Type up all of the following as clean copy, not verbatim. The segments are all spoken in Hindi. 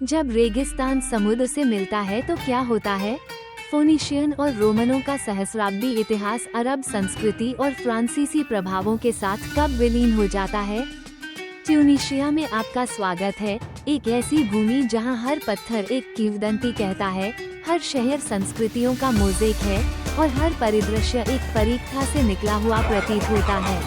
जब रेगिस्तान समुद्र से मिलता है तो क्या होता है? फोनीशियन और रोमनों का सहस्राब्दी इतिहास अरब संस्कृति और फ्रांसीसी प्रभावों के साथ कब विलीन हो जाता है? ट्यूनीशिया में आपका स्वागत है, एक ऐसी भूमि जहां हर पत्थर एक किंवदंती कहता है, हर शहर संस्कृतियों का मोज़ेक है और हर परिदृश्य एक परीक्षा से निकला हुआ प्रतीत होता है।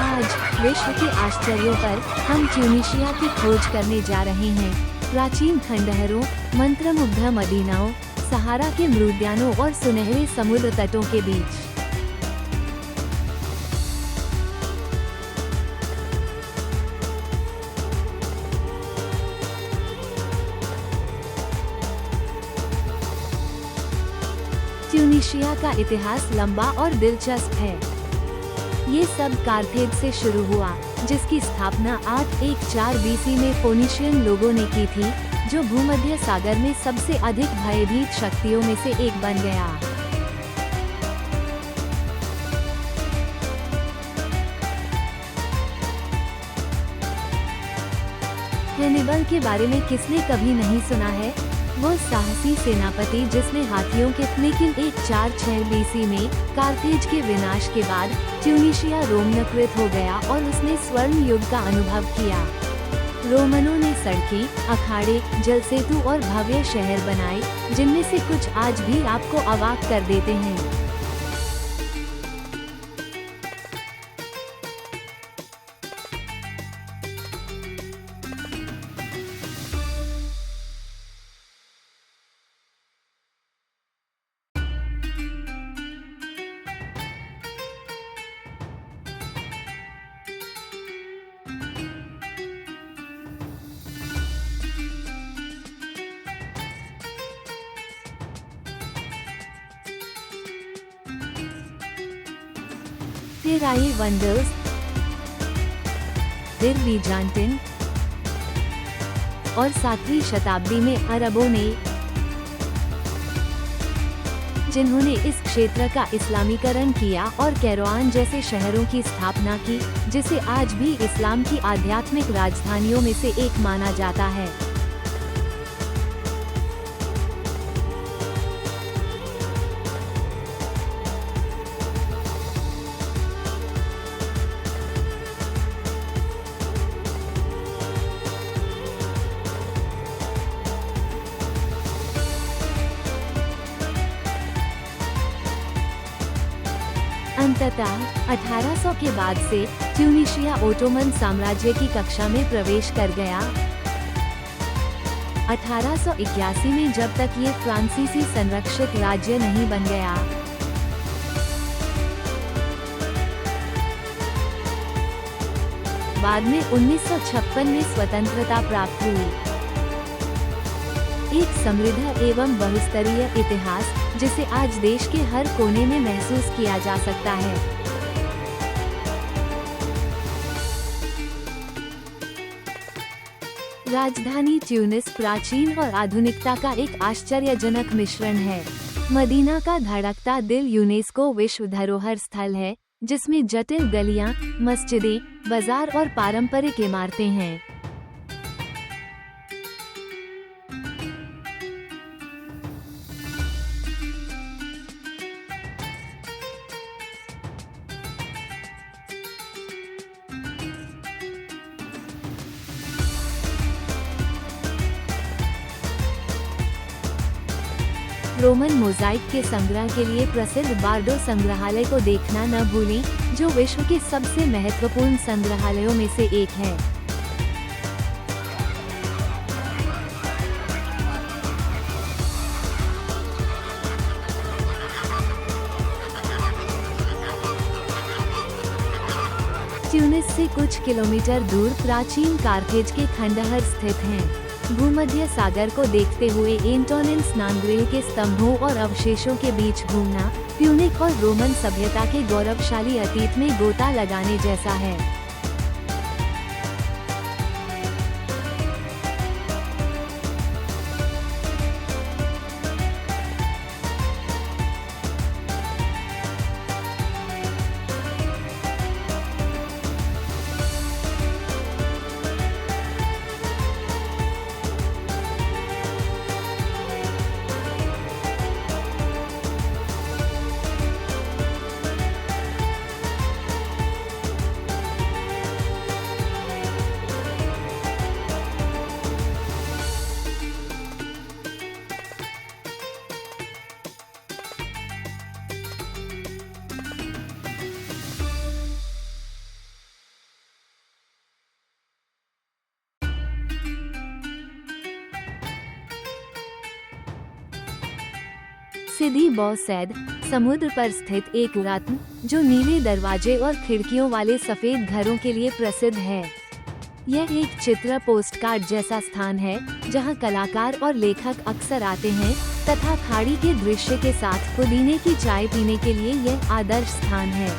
आज विश्व के आश्चर्यों पर हम ट्यूनीशिया की खोज करने जा रहे हैं। प्राचीन खंडहरों, मंत्रमुग्ध मदीनाओं, सहारा के मृद्यानों और सुनहरे समुद्र तटों के बीच। ट्यूनीशिया का इतिहास लंबा और दिलचस्प है। ये सब कार्थेज से शुरू हुआ, जिसकी स्थापना 814 बीसी में फोनीशियन लोगों ने की थी, जो भूमध्य सागर में सबसे अधिक भयभीत शक्तियों में से एक बन गया। हैनिबल के बारे में किसने कभी नहीं सुना है? वो साहसी सेनापति जिसने हाथियों के लेकिन 146 बीसी में कार्थेज के विनाश के बाद ट्यूनीशिया रोमनकृत हो गया और उसने स्वर्ण युग का अनुभव किया। रोमनों ने सड़कें, अखाड़े, जलसेतु और भव्य शहर बनाए, जिनमें से कुछ आज भी आपको अवाक कर देते हैं। फिर आए वंडर्स, फिर बीजांटिन और 7वीं शताब्दी में अरबों ने, जिन्होंने इस क्षेत्र का इस्लामीकरण किया और कैरोआन जैसे शहरों की स्थापना की, जिसे आज भी इस्लाम की आध्यात्मिक राजधानियों में से एक माना जाता है। अंततः 1800 के बाद से ट्यूनीशिया ओटोमन साम्राज्य की कक्षा में प्रवेश कर गया। 1881 में जब तक ये फ्रांसीसी संरक्षित राज्य नहीं बन गया। बाद में 1956 में स्वतंत्रता प्राप्त हुई। एक समृद्ध एवं बहुस्तरीय इतिहास, जिसे आज देश के हर कोने में महसूस किया जा सकता है। राजधानी ट्यूनिस प्राचीन और आधुनिकता का एक आश्चर्यजनक मिश्रण है। मदीना का धड़कता दिल यूनेस्को विश्व धरोहर स्थल है, जिसमें जटिल गलियां, मस्जिदें, बाजार और पारंपरिक इमारतें हैं। रोमन मोज़ाइक के संग्रह के लिए प्रसिद्ध बार्डो संग्रहालय को देखना न भूलें, जो विश्व के सबसे महत्वपूर्ण संग्रहालयों में से एक है। ट्यूनिस से कुछ किलोमीटर दूर प्राचीन कार्थेज के खंडहर स्थित हैं। भूमध्य सागर को देखते हुए एंटोनिन स्नानगृह के स्तंभों और अवशेषों के बीच घूमना, प्यूनिक और रोमन सभ्यता के गौरवशाली अतीत में गोता लगाने जैसा है। सिदी बौसैद समुद्र पर स्थित एक रत्न जो नीले दरवाजे और खिड़कियों वाले सफेद घरों के लिए प्रसिद्ध है। यह एक चित्र पोस्टकार्ड जैसा स्थान है जहां कलाकार और लेखक अक्सर आते हैं तथा खाड़ी के दृश्य के साथ पुदीने की चाय पीने के लिए यह आदर्श स्थान है।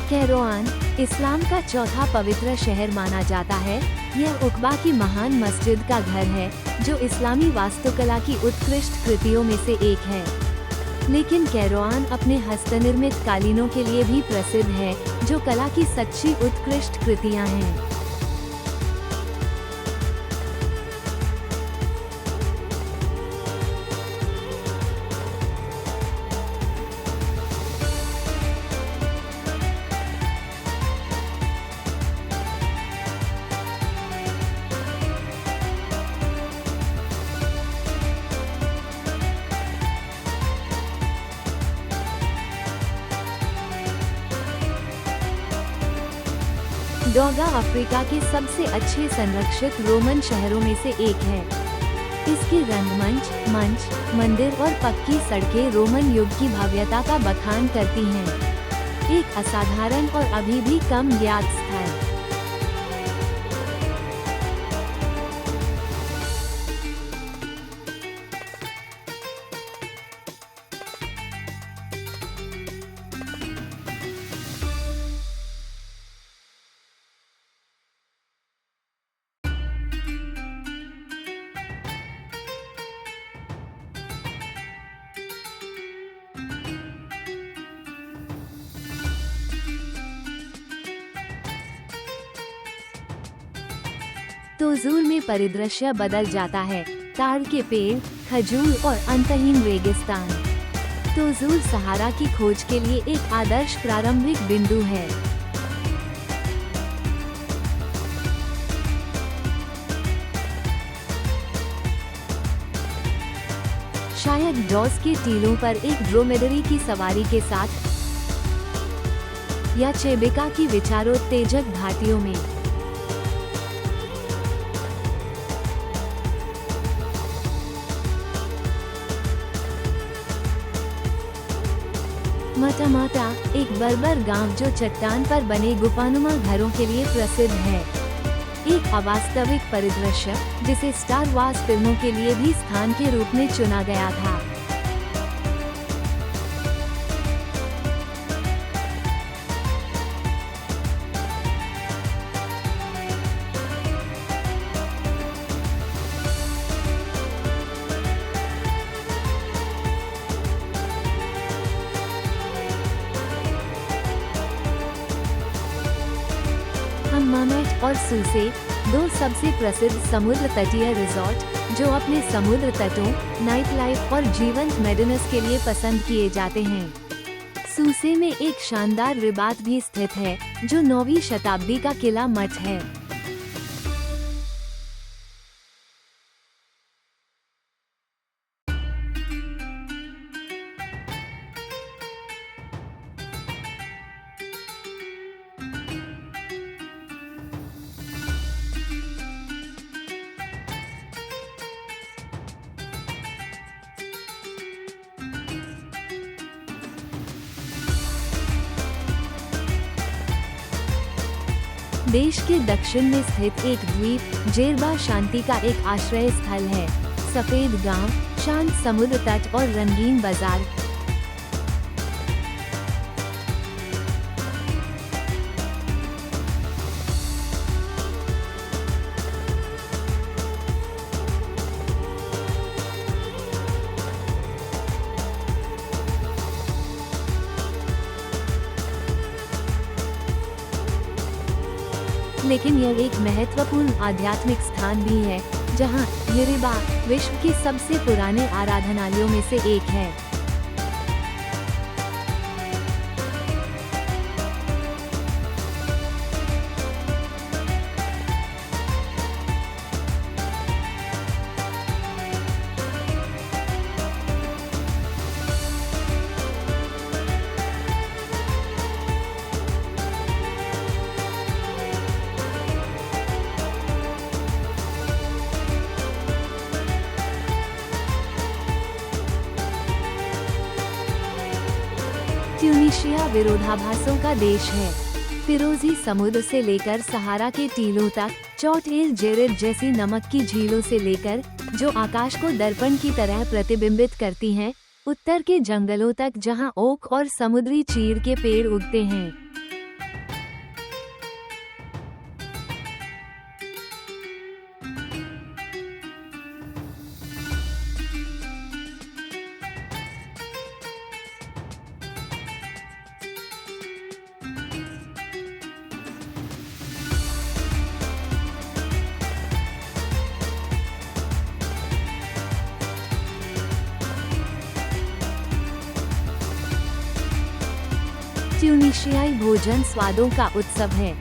कैरोआन इस्लाम का चौथा पवित्र शहर माना जाता है। यह उकबा की महान मस्जिद का घर है जो इस्लामी वास्तुकला की उत्कृष्ट कृतियों में से एक है। लेकिन कैरोआन अपने हस्तनिर्मित कालीनों के लिए भी प्रसिद्ध है जो कला की सच्ची उत्कृष्ट कृतियां हैं। डोगा अफ्रीका के सबसे अच्छे संरक्षित रोमन शहरों में से एक है। इसकी रंगमंच, मंच, मंदिर और पक्की सड़कें रोमन युग की भव्यता का बखान करती हैं। एक असाधारण और अभी भी कम ज्ञात स्थल। तोजूर में परिदृश्य बदल जाता है। ताड़ के पेड़, खजूर और अंतहीन रेगिस्तान। तोजूर सहारा की खोज के लिए एक आदर्श प्रारंभिक बिंदु है। शायद डॉस के टीलों पर एक ड्रोमेडरी की सवारी के साथ या चेबिका की विचारोत्तेजक घाटियों में। मटामाटा एक बर्बर गांव जो चट्टान पर बने गुफानुमा घरों के लिए प्रसिद्ध है। एक अवास्तविक परिदृश्य जिसे स्टार वार्स फिल्मों के लिए भी स्थान के रूप में चुना गया था। हम्मामेट और सूसे, दो सबसे प्रसिद्ध समुद्र तटीय रिजॉर्ट जो अपने समुद्र तटों, नाइट लाइफ और जीवंत मेडनेस के लिए पसंद किए जाते हैं। सूसे में एक शानदार रिबात भी स्थित है जो 9वीं शताब्दी का किला मठ है। देश के दक्षिण में स्थित एक द्वीप जेरबा शांति का एक आश्रय स्थल है। सफेद गांव, शांत समुद्र तट और रंगीन बाजार। लेकिन यह एक महत्वपूर्ण आध्यात्मिक स्थान भी है जहां यरीबा विश्व के सबसे पुराने आराधनालयों में से एक है। ट्यूनीशिया विरोधाभासों का देश है। फिरोजी समुद्र से लेकर सहारा के टीलों तक, चौट एल जेरेड जैसी नमक की झीलों से लेकर, जो आकाश को दर्पण की तरह प्रतिबिंबित करती हैं, उत्तर के जंगलों तक जहां ओक और समुद्री चीड़ के पेड़ उगते हैं। ट्यूनीशियाई भोजन स्वादों का उत्सव है।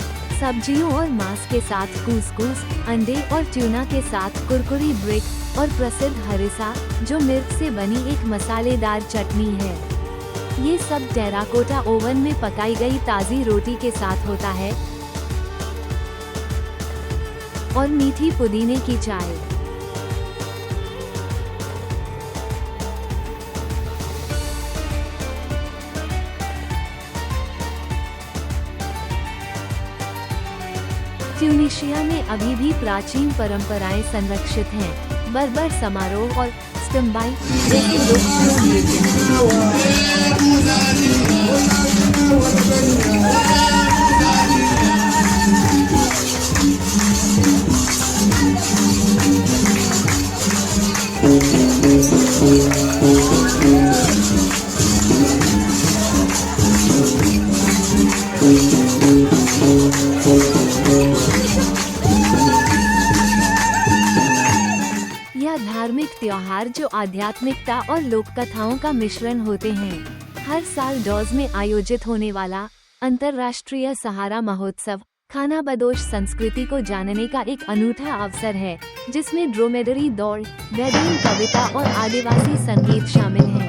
सब्जियों और मांस के साथ कूसकूस, अंडे और ट्यूना के साथ कुरकुरी ब्रिक और प्रसिद्ध हरिसा, जो मिर्च से बनी एक मसालेदार चटनी है। ये सब टेराकोटा ओवन में पकाई गई ताज़ी रोटी के साथ होता है और मीठी पुदीने की चाय। ट्यूनीशिया में अभी भी प्राचीन परंपराएं संरक्षित हैं। बर्बर समारोह और स्टम्बाई जैसे लोकप्रिय धार्मिक त्योहार जो आध्यात्मिकता और लोक कथाओं का मिश्रण होते हैं। हर साल डॉज में आयोजित होने वाला अंतर्राष्ट्रीय सहारा महोत्सव खानाबदोश संस्कृति को जानने का एक अनूठा अवसर है, जिसमें ड्रोमेडरी दौड़, बेदुइन कविता और आदिवासी संगीत शामिल हैं।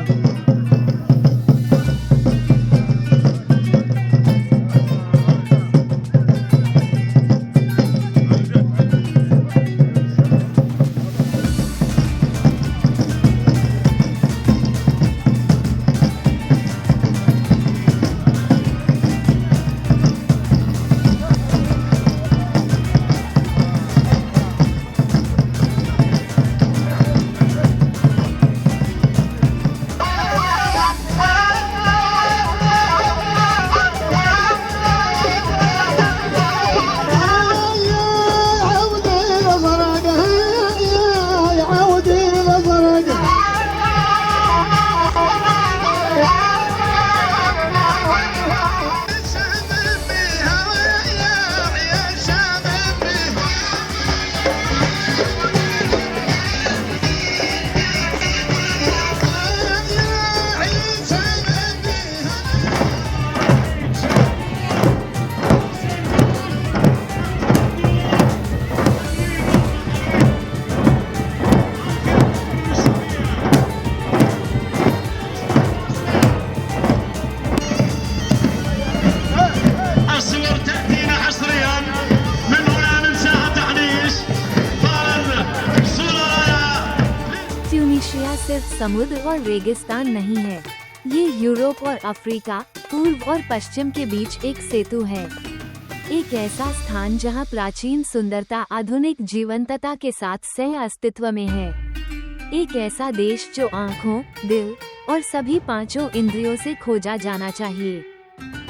ट्यूनीशिया सिर्फ समुद्र और रेगिस्तान नहीं है, ये यूरोप और अफ्रीका, पूर्व और पश्चिम के बीच एक सेतु है। एक ऐसा स्थान जहां प्राचीन सुंदरता आधुनिक जीवंतता के साथ सह अस्तित्व में है। एक ऐसा देश जो आँखों, दिल और सभी पांचों इंद्रियों से खोजा जाना चाहिए।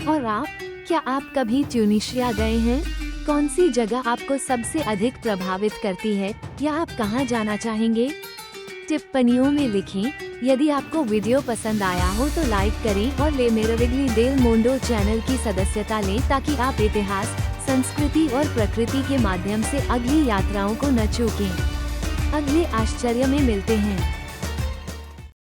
और आप, क्या आप कभी ट्यूनीशिया गए हैं? कौन सी जगह आपको सबसे अधिक प्रभावित करती है, या आप कहां जाना चाहेंगे? टिप्पणियों में लिखें। यदि आपको वीडियो पसंद आया हो तो लाइक करें और ले मेराविगली डेल मोंडो चैनल की सदस्यता लें, ताकि आप इतिहास, संस्कृति और प्रकृति के माध्यम से अगली यात्राओं को न चूकें। अगले आश्चर्य में मिलते हैं।